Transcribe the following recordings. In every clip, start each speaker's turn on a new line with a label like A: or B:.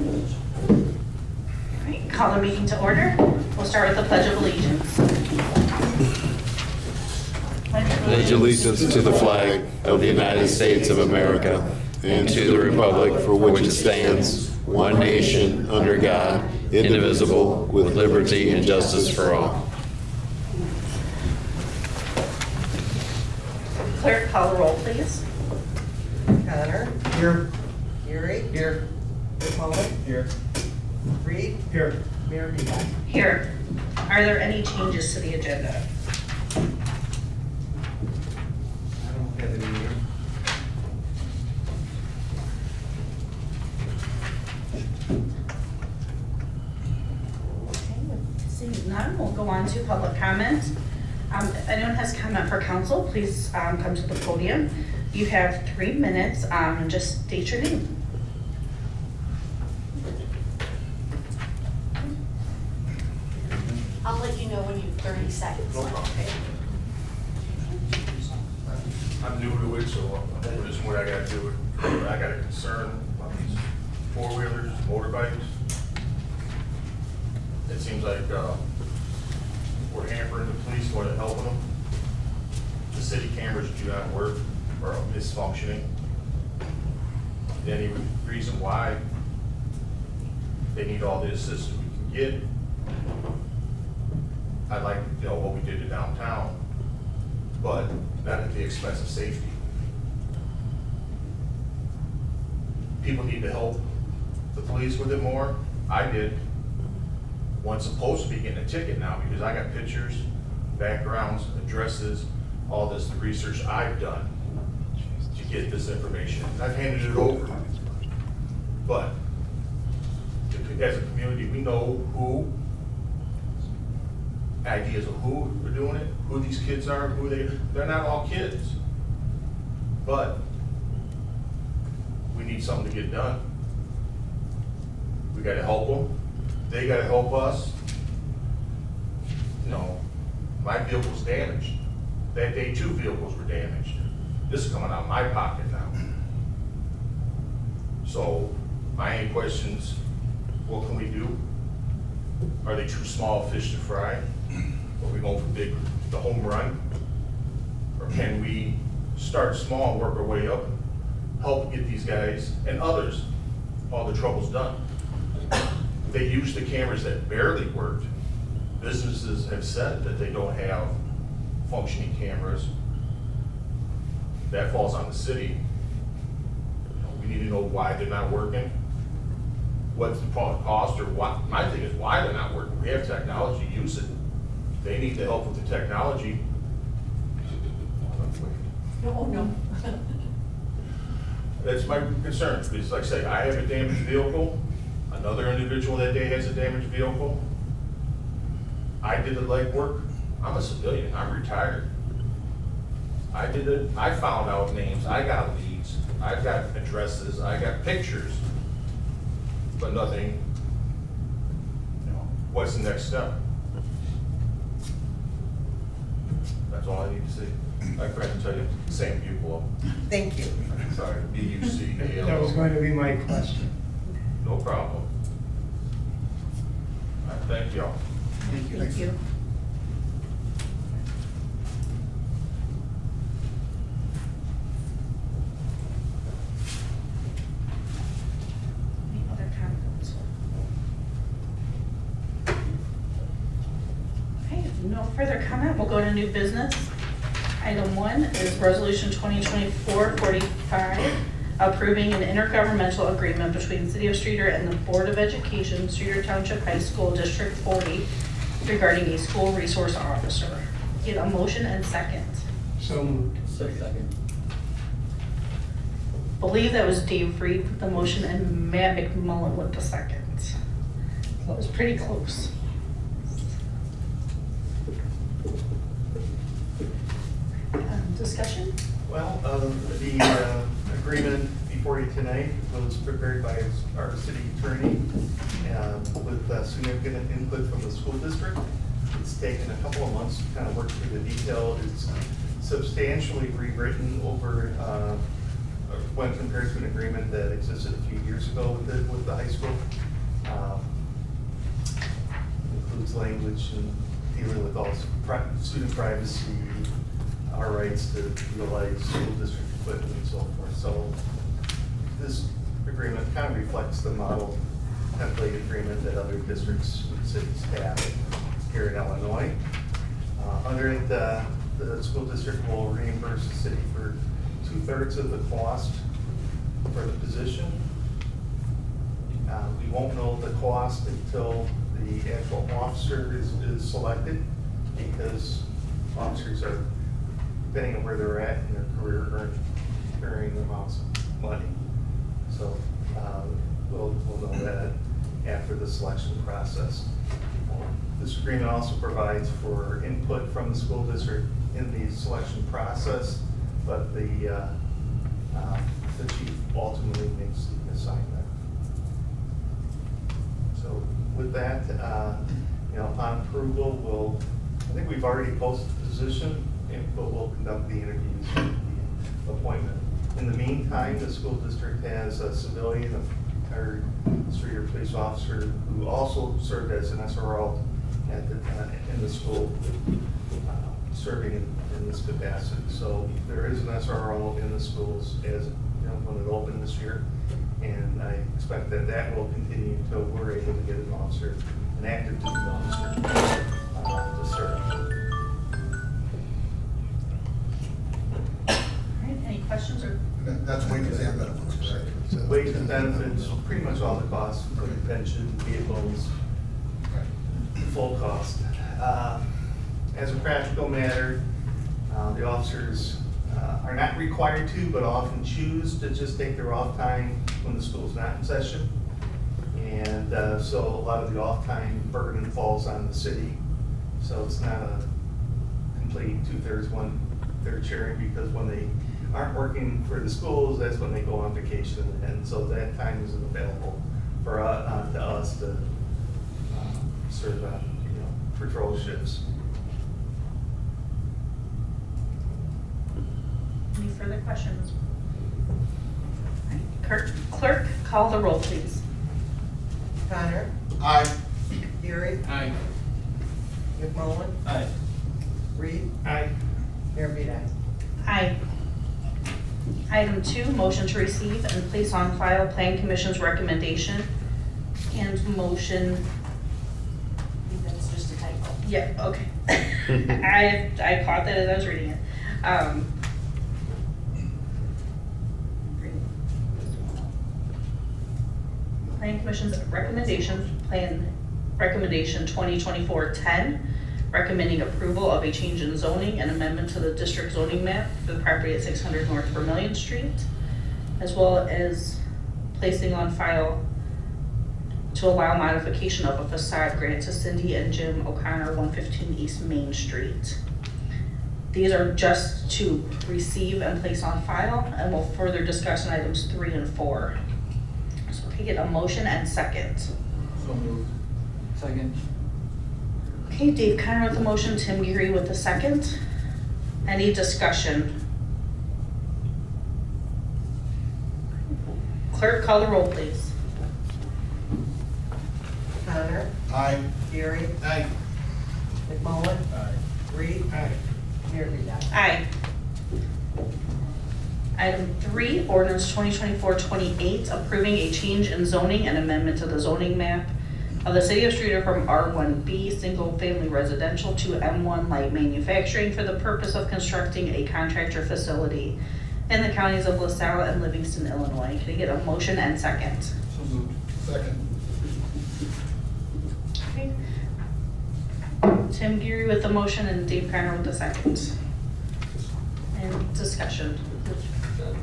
A: All right, call the meeting to order. We'll start with the Pledge of Allegiance.
B: Pledge allegiance to the flag of the United States of America and to the republic for which it stands, one nation, under God, indivisible, with liberty and justice for all.
A: Clerk, call the roll, please.
C: Connor.
D: Here.
C: Erie.
D: Here.
C: McCollum.
D: Here.
C: Reed.
D: Here.
C: Mayor Beeline.
A: Here. Are there any changes to the agenda?
D: I don't have any here.
A: Seeing none, we'll go on to public comment. If anyone has comment for council, please come to the podium. You have 3 minutes, and just state your name.
E: I'll let you know when you have 30 seconds.
F: No problem. I'm new to it, so this is what I gotta do. I got a concern about these four-wheelers, motorbikes. It seems like we're hampering the police more than helping them. The city cameras do not work or are misfunctioning. Any reason why they need all the assistance we can get. I'd like to know what we did to downtown, but not at the expense of safety. People need to help the police with it more. I did. One's supposed to be getting a ticket now because I got pictures, backgrounds, addresses, all this research I've done to get this information. I've handed it over. But as a community, we know who, ideas of who are doing it, who these kids are, they're not all kids. But we need something to get done. We gotta help them, they gotta help us. You know, my vehicle's damaged. That day 2 vehicles were damaged. This is coming out of my pocket now. So my only questions, what can we do? Are they too small fish to fry? Are we going for the home run? Or can we start small and work our way up, help get these guys and others all the troubles done? They use the cameras that barely worked. Businesses have said that they don't have functioning cameras. That falls on the city. We need to know why they're not working. What's the cost, or what? My thing is why they're not working. We have technology, use it. They need the help with the technology.
E: No.
F: That's my concern, because like I say, I have a damaged vehicle. Another individual that day has a damaged vehicle. I did the legwork. I'm a civilian, I'm retired. I did it, I found out names, I got leads, I've got addresses, I got pictures, but nothing, you know, what's the next step? That's all I need to see. I forgot to tell you, same pupil.
C: Thank you.
F: Sorry, B-U-C-A-L-O.
D: That was going to be my question.
F: No problem. All right, thank y'all.
D: Thank you.
A: Thank you. Any other comments? Okay, if no further comment, we'll go to new business. Item 1 is Resolution 2024-45, approving an intergovernmental agreement between the City of Streator and the Board of Education, Streator Township High School District 40, regarding a school resource officer. Get a motion and second.
D: So moved.
B: Second.
A: Believe that was Dave Reed with the motion and Matt McMullen with the second. So it was pretty close. Discussion?
G: Well, the agreement before you tonight was prepared by our city attorney with significant input from the school district. It's taken a couple of months to kind of work through the detail. It's substantially rewritten over when compared to an agreement that existed a few years ago with the high school. Includes language and dealing with all student privacy, our rights to utilize school district equipment and so forth. So this agreement kind of reflects the model template agreement that other districts and cities have here in Illinois. Under it, the school district will reimburse the city for 2/3 of the cost for the position. We won't know the cost until the actual officer is selected, because officers are, depending on where they're at in their career, earning amounts of money. So we'll know that after the selection process. This agreement also provides for input from the school district in the selection process, but the chief ultimately makes the assignment. So with that, upon approval, I think we've already posted the position, but we'll conduct the interviews for the appointment. In the meantime, the school district has a civilian, a retired Streator police officer who also served as an SRO in the school, serving in this capacity. So there is an SRO in the schools when it opened this year, and I expect that will continue until we're able to get an officer, an active duty officer, to serve.
A: All right, any questions or?
H: That's wages and benefits, correct?
G: Wages and benefits, pretty much all the costs, including pension, vehicles, full cost. As a practical matter, the officers are not required to, but often choose to just take their off time when the school's not in session. And so a lot of the off time burden falls on the city. So it's not a complete 2/3, 1/3 sharing, because when they aren't working for the schools, that's when they go on vacation. And so that time isn't available for to us to serve on patrol shifts.
A: Any further questions? All right, Clerk, call the roll, please.
C: Connor,
H: Aye.
C: Gary,
D: Aye.
C: McMullen,
D: Aye.
C: Reed,
D: Aye.
C: Mayor Beat.
A: Aye. Item 2, motion to receive and place on file Plan Commission's recommendation and motion.
E: I think that's just a typo.
A: Yeah, okay. I caught that as I was reading it. Plan Commission's recommendation, Plan Recommendation 2024-10, recommending approval of a change in zoning and amendment to the district zoning map for the property at 600 North Vermillion Street, as well as placing on file to allow modification of a facade grant to Cindy and Jim O'Connor, 115 East Main Street. These are just to receive and place on file, and we'll further discuss in items 3 and 4. So can I get a motion and second?
D: So moved. Second.
A: Okay, Dave Connor with the motion, Tim Geary with the second. Any discussion? Clerk, call the roll, please.
C: Connor,
H: Aye.
C: Gary,
H: Aye.
C: McMullen,
D: Aye.
C: Reed,
D: Aye.
C: Mayor Beat.
A: Aye. Item 3, ordinance 2024-28, approving a change in zoning and amendment to the zoning map of the city of Streator from R1B single family residential to M1 light manufacturing for the purpose of constructing a contractor facility in the counties of LaSalle and Livingston, Illinois. Can I get a motion and second?
D: So moved.
H: Second.
A: Okay. Tim Geary with the motion and Dave Connor with the second. And discussion.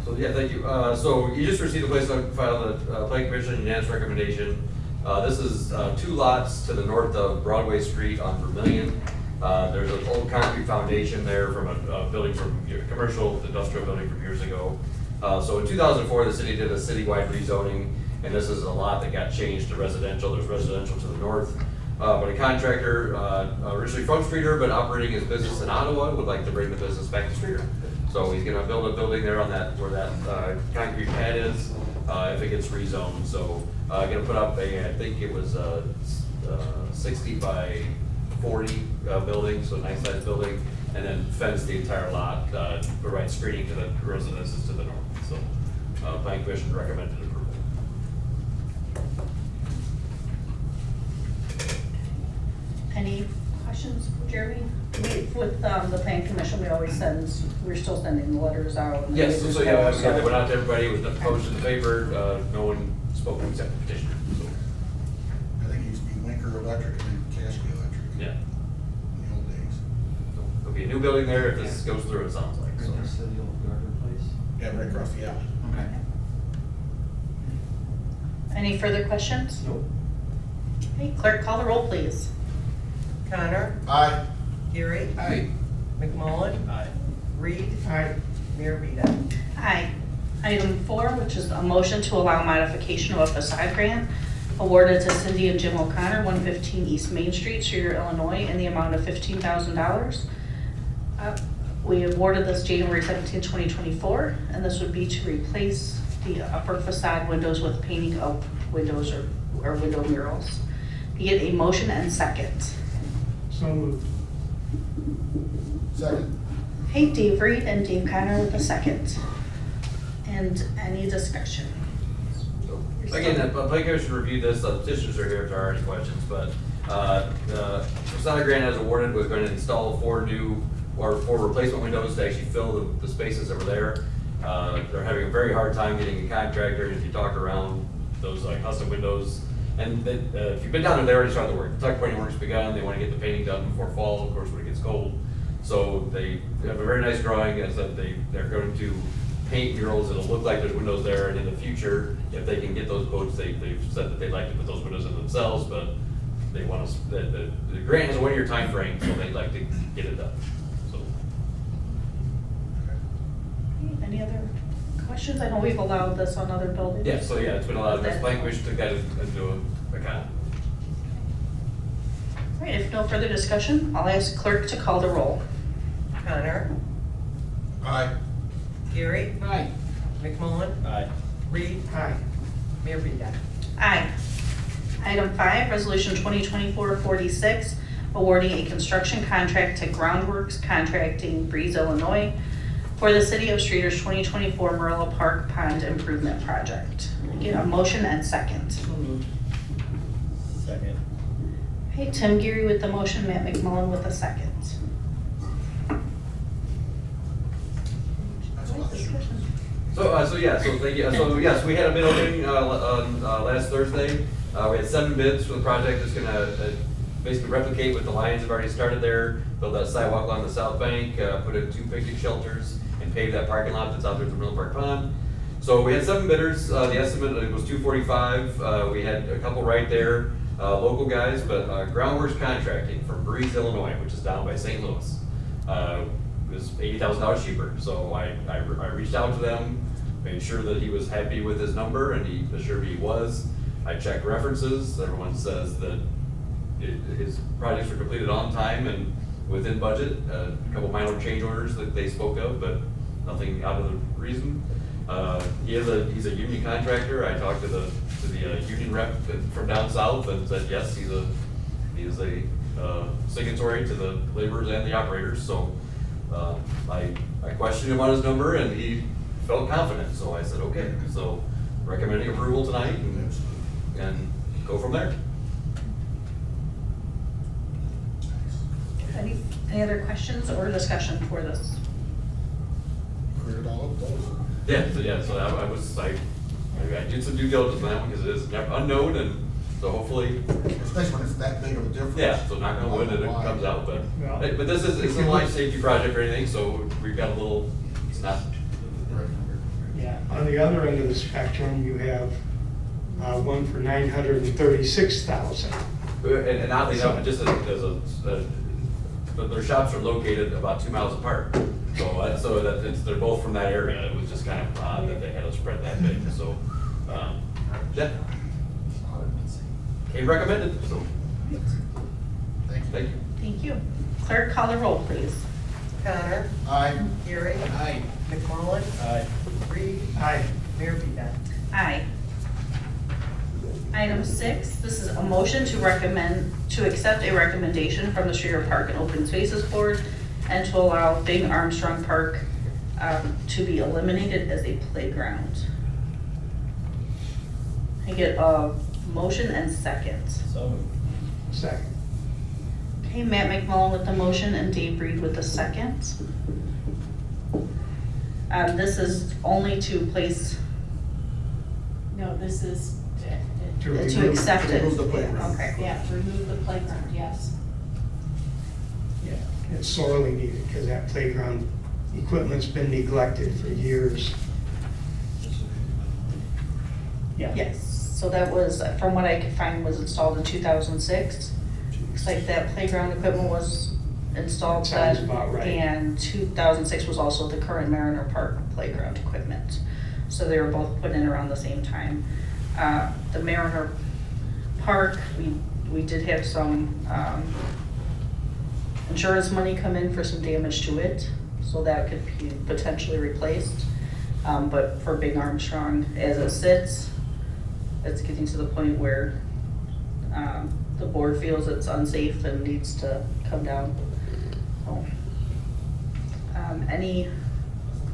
I: So, yeah, thank you. So you just received a place on file, the Planning Commission unanimous recommendation. This is 2 lots to the north of Broadway Street on Vermillion. There's an old concrete foundation there from a building from commercial industrial building from years ago. So in 2004, the city did a citywide rezoning, and this is a lot that got changed to residential. There's residential to the north. But a contractor, originally from Streator, but operating his business in Ottawa, would like to bring the business back to Streator. So he's gonna build a building there on that, where that concrete pad is, if it gets rezoned. So gonna put up I think it was 60 by 40 building, so nice sized building, and then fence the entire lot, provide screening to the residences to the north. So planning commission recommended approval.
A: Any questions, Jeremy? With the plan commission, we're still sending the letters out. and
I: Yes,
A: they
I: so
A: just
I: yeah,
A: go,
I: they went out to everybody with the post in the paper, no one spoke except the petitioner, so,
H: I think it used to be Winker Electric and then Casky Electric
I: yeah.
H: in the old days.
I: So, there'll be a new building there if this goes through, it sounds like, so.
D: Next to the old Gardner place.
H: Yeah, right across the alley.
D: Okay.
A: Any further questions?
D: Nope.
A: Okay, clerk, call the roll, please.
C: Connor,
H: Aye.
C: Gary,
D: Aye.
C: McMullen,
D: Aye.
C: Reed,
D: Aye.
C: Mayor Vida.
A: Aye. Item 4, which is a motion to allow modification of a facade grant awarded to Cindy and Jim O'Connor, 115 East Main Street, Streator, Illinois, in the amount of $15,000. We awarded this January 17, 2024, and this would be to replace the upper facade windows with painting of windows or window murals. You get a motion and second.
D: So moved.
H: Second.
A: Hey, Dave Reed and Dave Connor with a second. And any discussion?
I: Again, the planning commission reviewed this, the petitioners are here if there are any questions, but the facade grant as awarded was going to install 4 replacement windows to actually fill the spaces that were there. They're having a very hard time getting a contractor. If you talk around those custom windows, and if you've been down there, they already started the work. The tuck pointing work's begun. They want to get the painting done before fall, of course, when it gets cold. So they have a very nice drawing as that they're going to paint murals that'll look like there's windows there, and in the future, if they can get those quotes, they've said that they'd like to put those windows in themselves, but they want us, the grant has a 1-year time frame, so they'd like to get it done, so.
A: Any other questions? I know we've allowed this on other buildings.
I: Yeah, so yeah, it's been allowed, this planning commission took that into account.
A: All right, if no further discussion, I'll ask clerk to call the roll.
C: Connor,
H: Aye.
C: Gary,
D: Aye.
C: McMullen,
D: Aye.
C: Reed,
D: Aye.
C: Mayor Vida.
A: Aye. Item 5, resolution 2024-46, awarding a construction contract to Groundworks Contracting, Breeze, Illinois, for the City of Streeter's 2024 Marilla Park Pond Improvement Project. Get a motion and second.
D: So moved. Second.
A: Okay, Tim Geary with the motion, Matt McMullen with the second.
H: That's a lot.
I: So thank you. So yes, we had a bid opening on last Thursday. We had 7 bids for the project. It's gonna basically replicate what the Lions have already started there, build that sidewalk along the south bank, put in 2 picnic shelters, and pave that parking lot that's out there at the Middle Park Pond. So we had 7 bidders. The estimate was $245. We had a couple right there, local guys, but Groundworks Contracting from Breeze, Illinois, which is down by St. Louis, was $80,000 cheaper. So I reached out to them, made sure that he was happy with his number, and he assured me he was. I checked references. Everyone says that his projects were completed on time and within budget. A couple minor change orders that they spoke of, but nothing out of the reason. He's a union contractor. I talked to the union rep from down south and said yes, he is a signatory to the laborers and the operators. So I questioned him on his number and he felt confident. So I said okay. So recommending approval tonight and go from there.
A: Any other questions or discussion for this?
H: Cleared all of those.
I: So I did some due diligence on that one because it is unknown, and so hopefully,
H: Especially when it's that big of a difference.
I: yeah, so knock on wood that it comes out, but,
D: Yeah.
I: but this it's a life safety project or anything, so we've got a little, it's not,
J: Yeah, on the other end of the spectrum, you have one for 936,000.
I: and oddly enough, just their shops are located about 2 miles apart. So they're both from that area. It was just kind of odd that they had to spread that big, so, yeah. He recommended, so,
H: Thank you.
I: thank you.
A: Thank you. Clerk, call the roll, please.
C: Connor,
H: Aye.
C: Gary.
D: Aye.
C: McMullen.
D: Aye.
C: Reed.
J: Aye.
C: Mayor Vida.
A: Aye. Item 6, this is a motion to accept a recommendation from the Streator Park and Open Spaces Board and to allow Bing Armstrong Park to be eliminated as a playground. I get a motion and second.
D: So moved.
J: Second.
A: Okay, Matt McMullen with the motion and Dave Reed with the second. This is only to place,
E: No, this is
A: to accept it.
H: Remove the playground.
A: Okay.
E: yeah, to remove the playground, yes.
J: Yeah, it's sorely needed because that playground equipment's been neglected for years. Yeah.
A: Yes, so that was, from what I could find, was installed in 2006. Looks like that playground equipment was installed
J: Sounds
A: then.
J: about right.
A: And 2006 was also the current Mariner Park playground equipment. So they were both put in around the same time. The Mariner Park, we did have some insurance money come in for some damage to it, so that could be potentially replaced. But for Bing Armstrong, as it sits, it's getting to the point where the board feels it's unsafe and needs to come down. So, any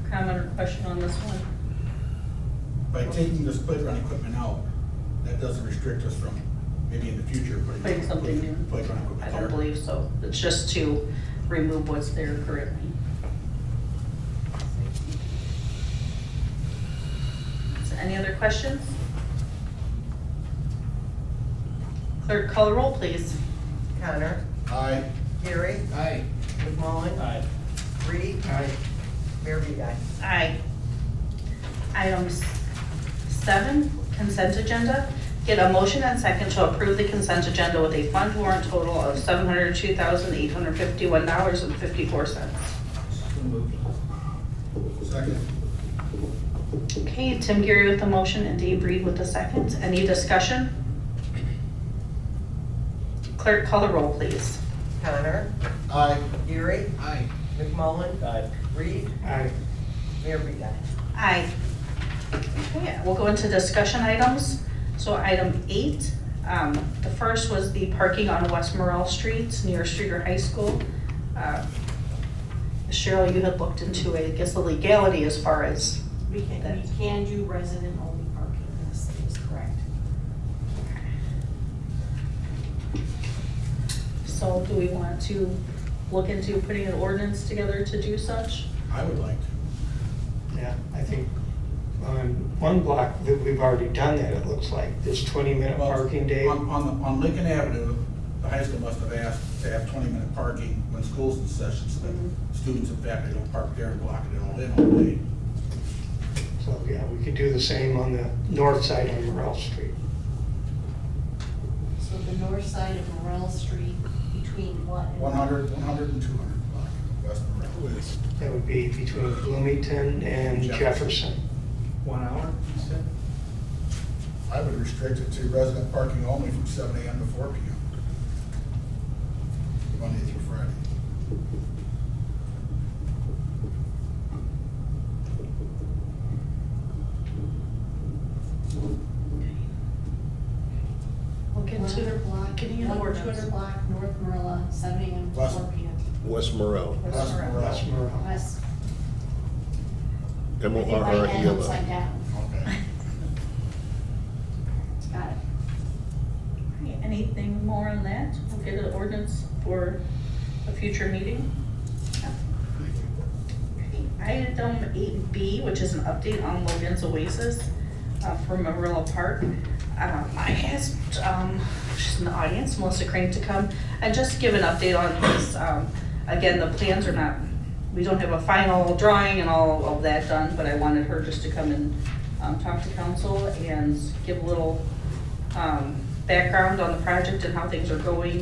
A: comment or question on this one?
H: By taking this playground equipment out, that doesn't restrict us from maybe in the future
A: Putting something new?
H: playground
A: I
H: equipment
A: don't
H: there.
A: believe so. It's just to remove what's there currently. So any other questions? Clerk, call the roll, please.
C: Connor,
H: Aye.
C: Gary.
D: Aye.
C: McMullen.
D: Aye.
C: Reed.
J: Aye.
C: Mayor Vida.
A: Aye. Item 7, consent agenda. Get a motion and second to approve the consent agenda with a fund warrant total of $702,851.54.
D: So moved.
H: Second.
A: Okay, Tim Gary with the motion and Dave Reed with the second. Any discussion? Clerk, call the roll, please.
C: Connor,
H: Aye.
C: Gary.
D: Aye.
C: McMullen.
D: Aye.
C: Reed.
J: Aye.
C: Mayor Vida.
A: Aye. Okay, we'll go into discussion items. So item 8, the first was the parking on West Morrell Street near Streator High School. Cheryl, you had looked into, I guess, the legality as far as
E: We can do resident-only parking, yes, that is correct.
A: So do we want to look into putting an ordinance together to do such?
H: I would like to.
J: Yeah, I think on one block that we've already done that, it looks like, this 20-minute
H: Well,
J: parking day.
H: On Lincoln Avenue, the high school must have asked to have 20-minute parking when school's in session, so that students and faculty don't park there and block it all day.
J: So, yeah, we could do the same on the north side on Morrell Street.
E: So the north side of Morrell Street between what and?
H: 100 and 200 block, West Monroe.
J: That would be between Bloomington and Jefferson.
D: 1 hour, you said?
H: I would restrict it to resident parking only from 7 AM to 4 PM. Monday through Friday.
A: Look into
E: 100 block,
A: getting an
E: 200
A: ordinance.
E: block, North Marilla, 7 AM to
H: West.
E: 4 PM.
B: West Morrell.
H: West Monroe.
J: West Morrell.
E: West, I think my head upside
B: MORRELL.
E: down.
H: Okay.
E: Got it.
A: Okay, anything more on that? We'll get an ordinance for a future meeting. Okay, item 8B, which is an update on Logan's Oasis from Marilla Park. I asked, she's in the audience, Melissa Crane, to come and just give an update on this. Again, the plans are not, we don't have a final drawing and all of that done, but I wanted her just to come and talk to council and give a little background on the project and how things are going.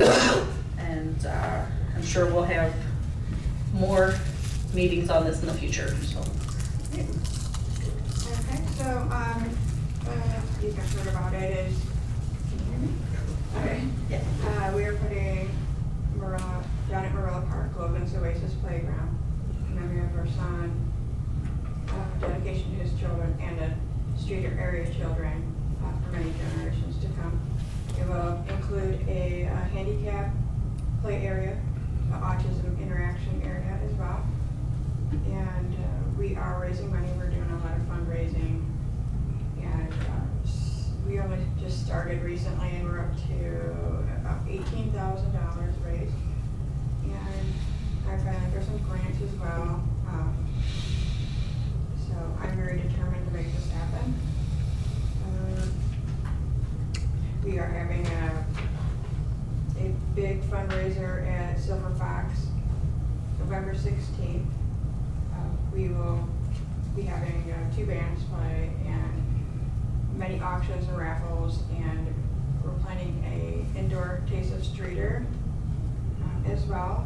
A: And I'm sure we'll have more meetings on this in the future, so.
K: Okay, so, you guys heard about it is, can you hear me? Okay.
A: Yeah.
K: We are putting Janet Morella Park, Logan's Oasis Playground, Streator area children for many generations to come. It will include a handicap play area, autism interaction area as well. And we are raising money. We're doing a lot of fundraising. And we only just started recently, and we're up to about $18,000 raised. And I've been under some grants as well. So I'm very determined to make this happen. We are having a big fundraiser at Silver Fox, November 16th. We will be having 2 bands play and many auctions and raffles, and we're planning a indoor Taste of Streator as well.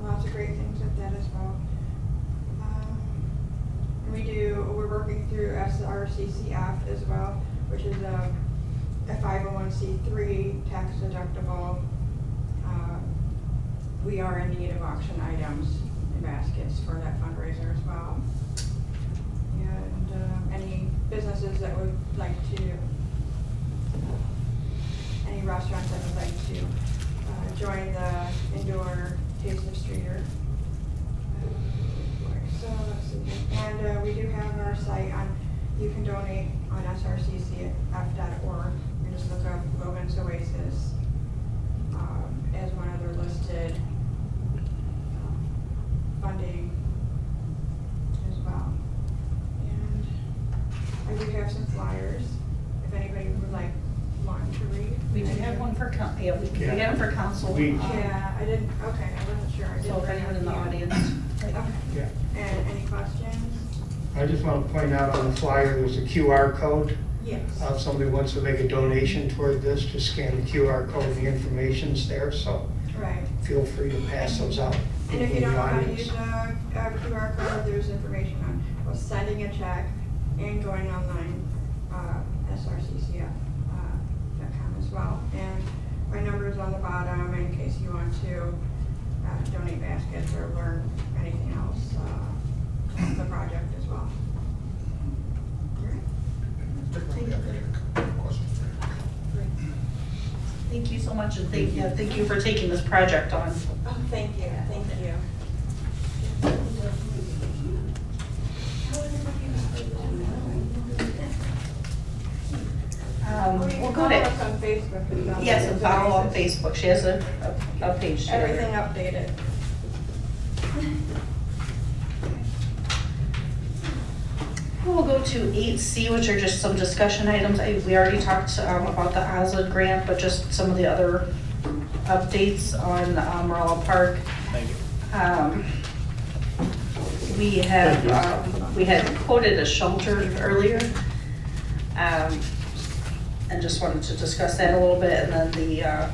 K: Lots of great things at that as well. We're working through SRCCF as well, which is a 501c3 tax deductible. We are in need of auction items and baskets for that fundraiser as well. And any businesses that would like to, any restaurants that would like to join the indoor Taste of Streator. So let's see. And we do have our site on, you can donate on srccf.org. You just look up Logan's Oasis as one of their listed funding as well. And I do have some flyers if anybody would like one to read.
A: We do have one for, we have them for council.
K: Yeah, I didn't, okay, I wasn't sure. I didn't
A: So if anyone in the audience.
K: Okay.
J: Yeah.
K: And any questions?
J: I just want to point out on the flyer, there's a QR code.
K: Yes.
J: If somebody wants to make a donation toward this, just scan the QR code, the information's there, so
K: Right.
J: feel free to pass those out.
K: And if you
J: in
K: don't
J: the
K: know how to
J: audience.
K: use the QR code, there's information on both sending a check and going online, srccf.com as well. And my number is on the bottom in case you want to donate baskets or learn anything else on the project as well. All right.
A: Thank you so much, and thank you for taking this project on.
K: Oh, thank you, thank you.
A: We'll go
K: Follow
A: to,
K: us on Facebook as well.
A: yes, and follow on Facebook. She has a page there.
K: Everything updated.
A: We'll go to 8C, which are just some discussion items. We already talked about the OSLID grant, but just some of the other updates on Morella Park.
D: Thank you.
A: We had quoted a shelter earlier, and just wanted to discuss that a little bit. And then we had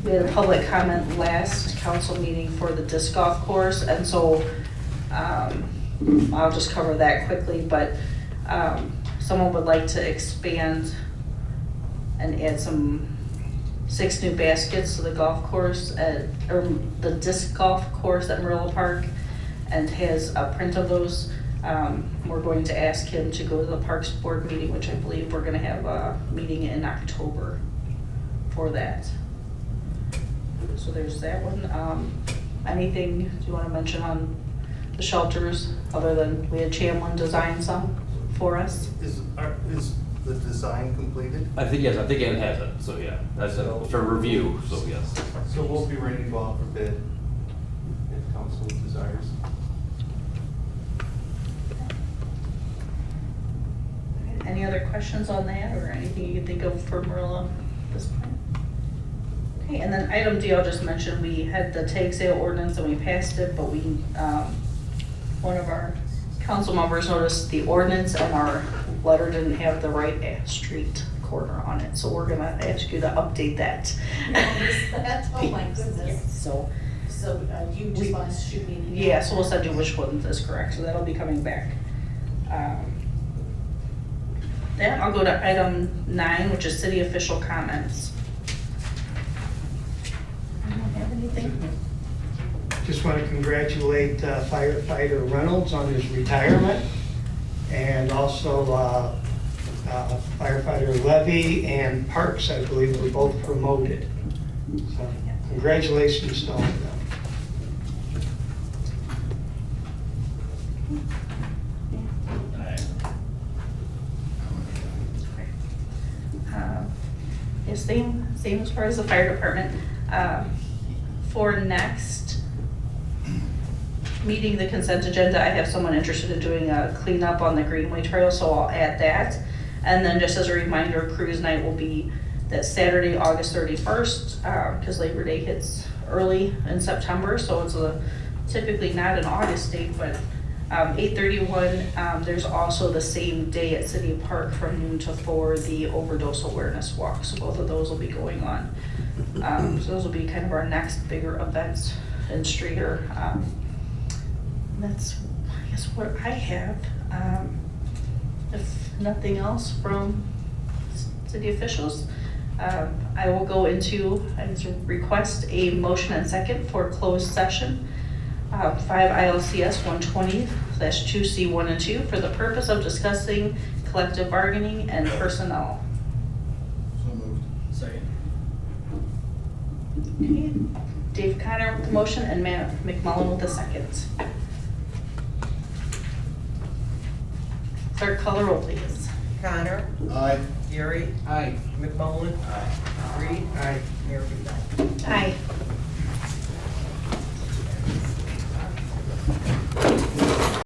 A: a public comment last council meeting for the disc golf course, and so I'll just cover that quickly, but someone would like to expand and add 6 new baskets to the golf course or the disc golf course at Morella Park, and has a print of those. We're going to ask him to go to the Parks Board meeting, which I believe we're gonna have a meeting in October for that. So there's that one. Anything do you wanna mention on the shelters, other than we had Chamlin design some for us?
G: Is the design completed?
I: I think Ann has it, so yeah, that's for review, so yes.
G: So we'll be ready to go out for bid if council desires.
A: Any other questions on that, or anything you can think of for Marilla at this point? Okay, and then item D, I'll just mention, we had the tag sale ordinance and we passed it, but we, one of our council members noticed the ordinance and our letter didn't have the right street corner on it, so we're gonna ask you to update that.
E: That's all my goodness.
A: So,
E: You just want to shoot me an email?
A: yeah, so we'll send you which one is correct, so that'll be coming back. Then I'll go to item 9, which is city official comments. I don't have anything.
J: Just want to congratulate firefighter Reynolds on his retirement. And also firefighter Levy and Parks, I believe, were both promoted. So congratulations to all of them.
A: Yeah, same as far as the fire department. For next meeting, the consent agenda, I have someone interested in doing a cleanup on the Greenway Trail, so I'll add that. And then just as a reminder, cruise night will be that Saturday, August 31st, because Labor Day hits early in September, so it's typically not an August date, but 8/31, there's also the same day at City Park from noon to 4, the overdose awareness walk. So both of those will be going on. So those will be kind of our next bigger events in Streator. That's, I guess, what I have. If nothing else from city officials, I will go into, I request a motion and second for closed session. 5 ILCS 120/2C1 and 2 for the purpose of discussing collective bargaining and personnel.
H: So moved.
D: Second.
A: Okay. Dave Connor with the motion and Matt McMullen with the second. Clerk, call the roll, please.
C: Connor,
H: Aye.
C: Gary,
D: Aye.
C: McMullen, Reed,
J: Aye.
C: Mayor Beeline.
A: Aye.